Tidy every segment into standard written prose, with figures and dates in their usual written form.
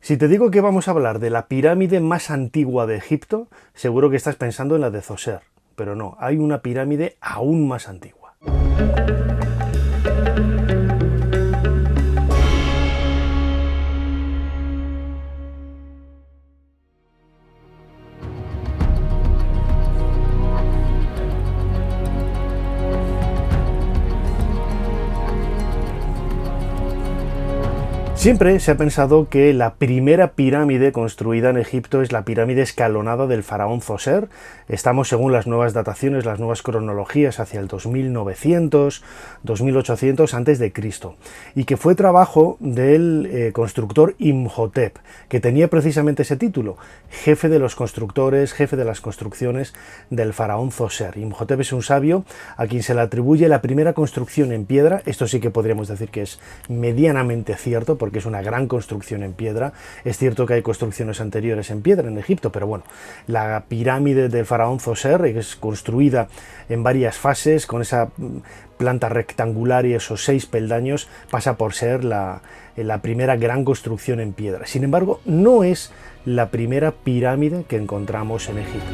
Si te digo que vamos a hablar de la pirámide más antigua de Egipto, seguro que estás pensando en la de Zoser, pero no, hay una pirámide aún más antigua. Siempre se ha pensado que la primera pirámide construida en Egipto es la pirámide escalonada del faraón Zoser. Estamos, según las nuevas dataciones, las nuevas cronologías, hacia el 2900, 2800 a.C. y que fue trabajo del constructor Imhotep, que tenía precisamente ese título, jefe de los constructores, jefe de las construcciones del faraón Zoser. Imhotep es un sabio a quien se le atribuye la primera construcción en piedra. Esto sí que podríamos decir que es medianamente cierto, porque es una gran construcción en piedra. Es cierto que hay construcciones anteriores en piedra en Egipto, pero bueno, la pirámide del faraón Zoser es construida en varias fases, con esa planta rectangular y esos 6 peldaños, pasa por ser la primera gran construcción en piedra. Sin embargo, no es la primera pirámide que encontramos en Egipto.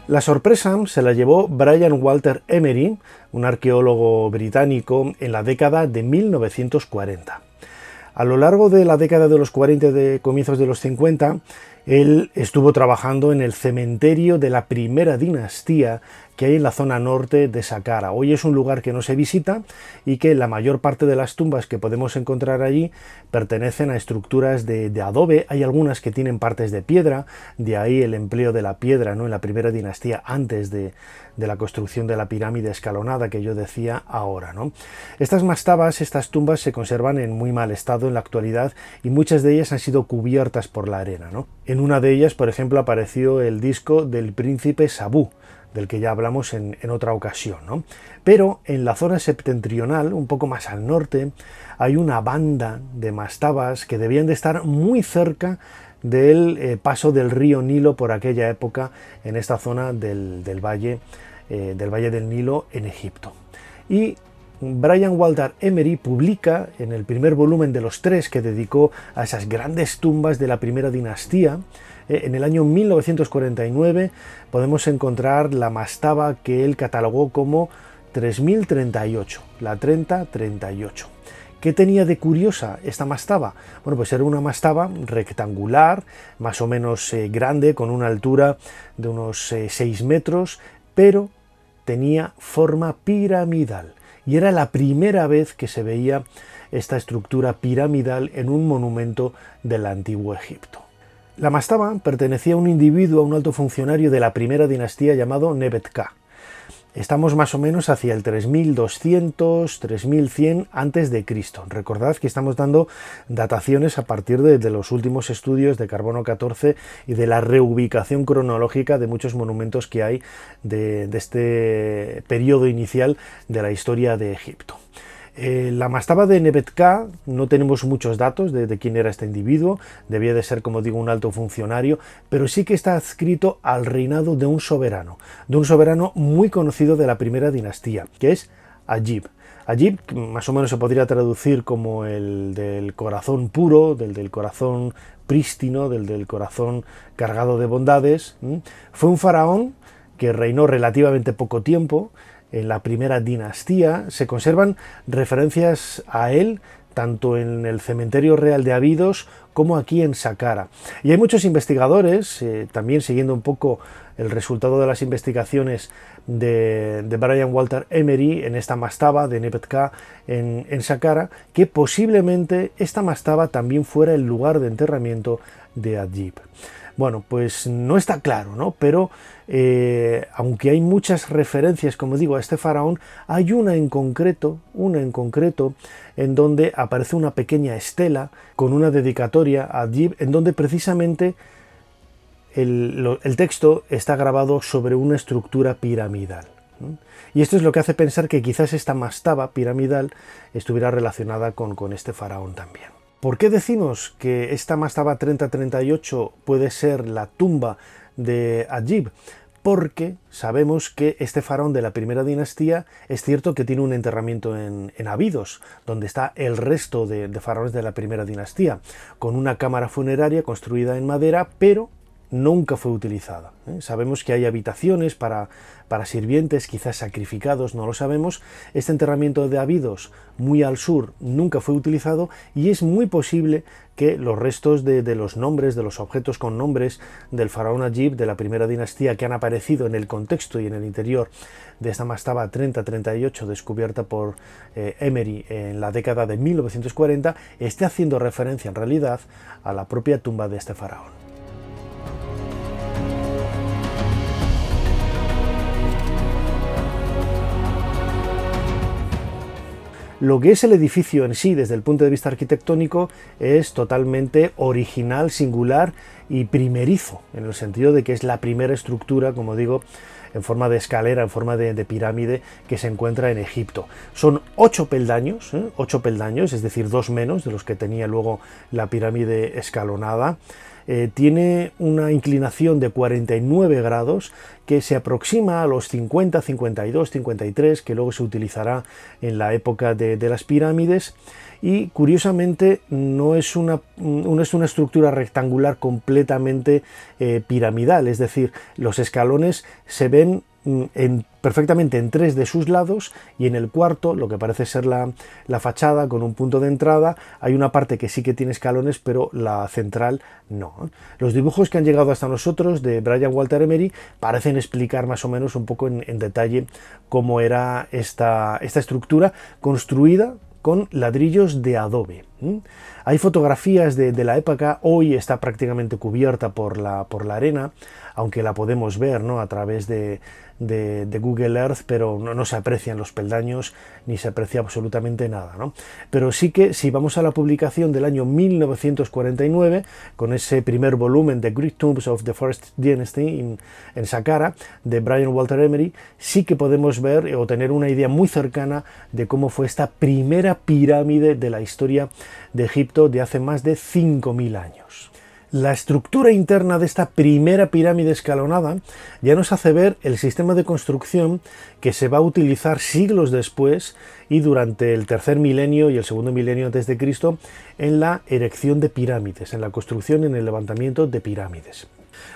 La sorpresa se la llevó Brian Walter Emery, un arqueólogo británico, en la década de 1940. A lo largo de la década de los 40 y de comienzos de los 50, él estuvo trabajando en el cementerio de la primera dinastía que hay en la zona norte de Saqqara. Hoy es un lugar que no se visita y que la mayor parte de las tumbas que podemos encontrar allí pertenecen a estructuras de adobe. Hay algunas que tienen partes de piedra, de ahí el empleo de la piedra, ¿no?, en la primera dinastía, antes de la construcción de la pirámide escalonada que yo decía ahora, ¿no? Estas mastabas, estas tumbas, se conservan en muy mal estado en la actualidad y muchas de ellas han sido cubiertas por la arena, ¿no? En una de ellas, por ejemplo, apareció el disco del príncipe Sabú, del que ya hablamos en otra ocasión, ¿no? Pero en la zona septentrional, un poco más al norte, hay una banda de mastabas que debían de estar muy cerca del paso del río Nilo por aquella época en esta zona del Valle del Nilo en Egipto. Y Brian Walter Emery publica en el primer volumen de los 3 que dedicó a esas grandes tumbas de la primera dinastía. En el año 1949 podemos encontrar la mastaba que él catalogó como 3038, la 3038. ¿Qué tenía de curiosa esta mastaba? Bueno, pues era una mastaba rectangular, más o menos grande, con una altura de unos 6 metros, pero tenía forma piramidal. Y era la primera vez que se veía esta estructura piramidal en un monumento del antiguo Egipto. La mastaba pertenecía a un individuo, a un alto funcionario de la primera dinastía llamado Nebet-Ka. Estamos más o menos hacia el 3200, 3100 a.C. Recordad que estamos dando dataciones a partir de los últimos estudios de carbono 14 y de la reubicación cronológica de muchos monumentos que hay de este periodo inicial de la historia de Egipto. La mastaba de Nebet-Ka, no tenemos muchos datos de quién era este individuo, debía de ser, como digo, un alto funcionario, pero sí que está adscrito al reinado de un soberano muy conocido de la primera dinastía, que es Agib. Agib, más o menos se podría traducir como el del corazón puro, del corazón prístino, del corazón cargado de bondades. Fue un faraón que reinó relativamente poco tiempo. En la primera dinastía se conservan referencias a él tanto en el cementerio real de Abidos como aquí en Saqqara. Y hay muchos investigadores, también siguiendo un poco el resultado de las investigaciones de Brian Walter Emery en esta mastaba de Nebet-Ka en Saqqara, que posiblemente esta mastaba también fuera el lugar de enterramiento de Agib. Bueno, pues no está claro, ¿no? Pero aunque hay muchas referencias, como digo, a este faraón, hay una en concreto en donde aparece una pequeña estela con una dedicatoria a Agib, en donde precisamente el texto está grabado sobre una estructura piramidal. Y esto es lo que hace pensar que quizás esta mastaba piramidal estuviera relacionada con este faraón también. ¿Por qué decimos que esta mastaba 3038 puede ser la tumba de Agib? porque sabemos que este faraón de la primera dinastía es cierto que tiene un enterramiento en Abidos, donde está el resto de faraones de la primera dinastía, con una cámara funeraria construida en madera, pero nunca fue utilizada. Sabemos que hay habitaciones para sirvientes, quizás sacrificados, no lo sabemos. Este enterramiento de Abidos, muy al sur, nunca fue utilizado y es muy posible que los restos de los nombres, de los objetos con nombres del faraón Agib de la primera dinastía que han aparecido en el contexto y en el interior de esta mastaba 3038 descubierta por Emery en la década de 1940, esté haciendo referencia en realidad a la propia tumba de este faraón. Lo que es el edificio en sí, desde el punto de vista arquitectónico, es totalmente original, singular y primerizo, en el sentido de que es la primera estructura, como digo, en forma de escalera, en forma de pirámide, que se encuentra en Egipto. Son 8 peldaños, 8 peldaños, es decir, 2 menos de los que tenía luego la pirámide escalonada. Tiene una inclinación de 49 grados que se aproxima a los 50, 52, 53 que luego se utilizará en la época de las pirámides, y curiosamente no es una estructura rectangular completamente piramidal, es decir, los escalones se ven perfectamente en 3 de sus lados, y en el cuarto, lo que parece ser la fachada con un punto de entrada, hay una parte que sí que tiene escalones, pero la central no. Los dibujos que han llegado hasta nosotros de Brian Walter Emery parecen explicar más o menos un poco en detalle cómo era esta estructura construida con ladrillos de adobe. Hay fotografías de la época. Hoy está prácticamente cubierta por la arena, aunque la podemos ver, ¿no?, a través de Google Earth, pero no se aprecian los peldaños ni se aprecia absolutamente nada, ¿no? Pero sí que si vamos a la publicación del año 1949, con ese primer volumen de Greek Tombs of the First Dynasty en Saqqara, de Brian Walter Emery, sí que podemos ver o tener una idea muy cercana de cómo fue esta primera pirámide de la historia de Egipto de hace más de 5.000 años. La estructura interna de esta primera pirámide escalonada ya nos hace ver el sistema de construcción que se va a utilizar siglos después y durante el tercer milenio y el segundo milenio antes de Cristo en la erección de pirámides, en la construcción y en el levantamiento de pirámides.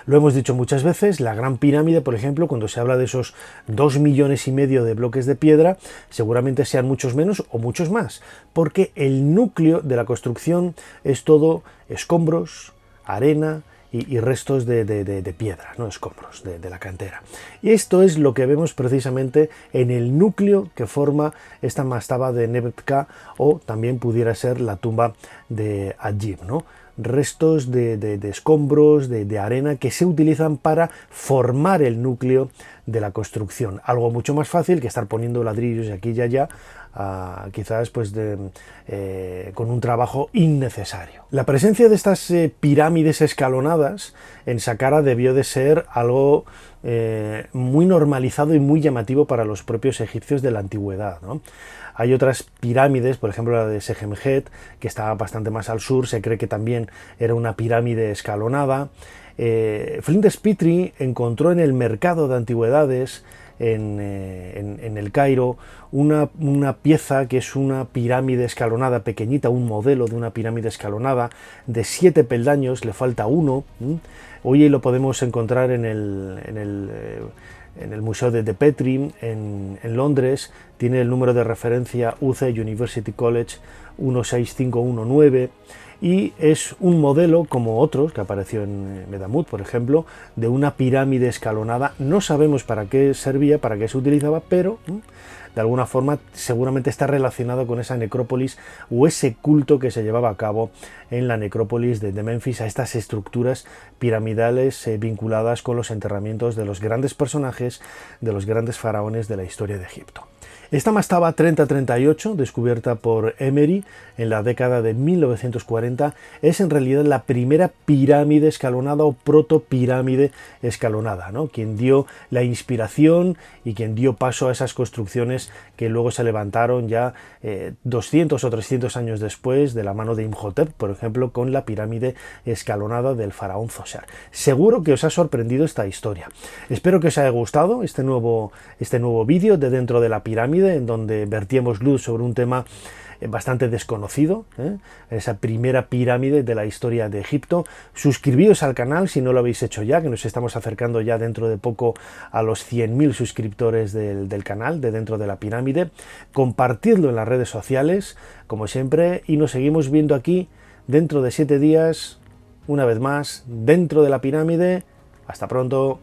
Lo hemos dicho muchas veces, la Gran Pirámide, por ejemplo, cuando se habla de esos 2,5 millones de bloques de piedra, seguramente sean muchos menos o muchos más, porque el núcleo de la construcción es todo escombros, arena y restos de piedra, no escombros, de la cantera. Y esto es lo que vemos precisamente en el núcleo que forma esta mastaba de Nebetka, o también pudiera ser la tumba de Agib, ¿no? Restos de escombros, de arena, que se utilizan para formar el núcleo de la construcción. Algo mucho más fácil que estar poniendo ladrillos de aquí y allá, quizás pues con un trabajo innecesario. La presencia de estas pirámides escalonadas en Saqqara debió de ser algo muy normalizado y muy llamativo para los propios egipcios de la antigüedad, ¿no? Hay otras pirámides, por ejemplo la de Sekhemhet, que estaba bastante más al sur, se cree que también era una pirámide escalonada. Flinders Petrie encontró en el mercado de antigüedades en el Cairo una pieza que es una pirámide escalonada pequeñita, un modelo de una pirámide escalonada de 7 peldaños, le falta uno. Hoy lo podemos encontrar en el Museo de Petrie en Londres. Tiene el número de referencia UC University College 16519 y es un modelo como otros que apareció en Medamut, por ejemplo, de una pirámide escalonada. No sabemos para qué servía, para qué se utilizaba, pero de alguna forma seguramente está relacionado con esa necrópolis o ese culto que se llevaba a cabo en la necrópolis de Memphis, a estas estructuras piramidales vinculadas con los enterramientos de los grandes personajes, de los grandes faraones de la historia de Egipto. Esta mastaba 3038, descubierta por Emery en la década de 1940, es en realidad la primera pirámide escalonada o protopirámide escalonada, ¿no? Quien dio la inspiración y quien dio paso a esas construcciones que luego se levantaron ya 200 o 300 años después de la mano de Imhotep, por ejemplo, con la pirámide escalonada del faraón Zoser. Seguro que os ha sorprendido esta historia. Espero que os haya gustado este nuevo vídeo de dentro de la pirámide, en donde vertíamos luz sobre un tema bastante desconocido, esa primera pirámide de la historia de Egipto. Suscribíos al canal si no lo habéis hecho ya, que nos estamos acercando ya dentro de poco a los 100.000 suscriptores del canal de dentro de la pirámide. Compartidlo en las redes sociales, como siempre, y nos seguimos viendo aquí dentro de 7 días, una vez más, dentro de la pirámide. Hasta pronto.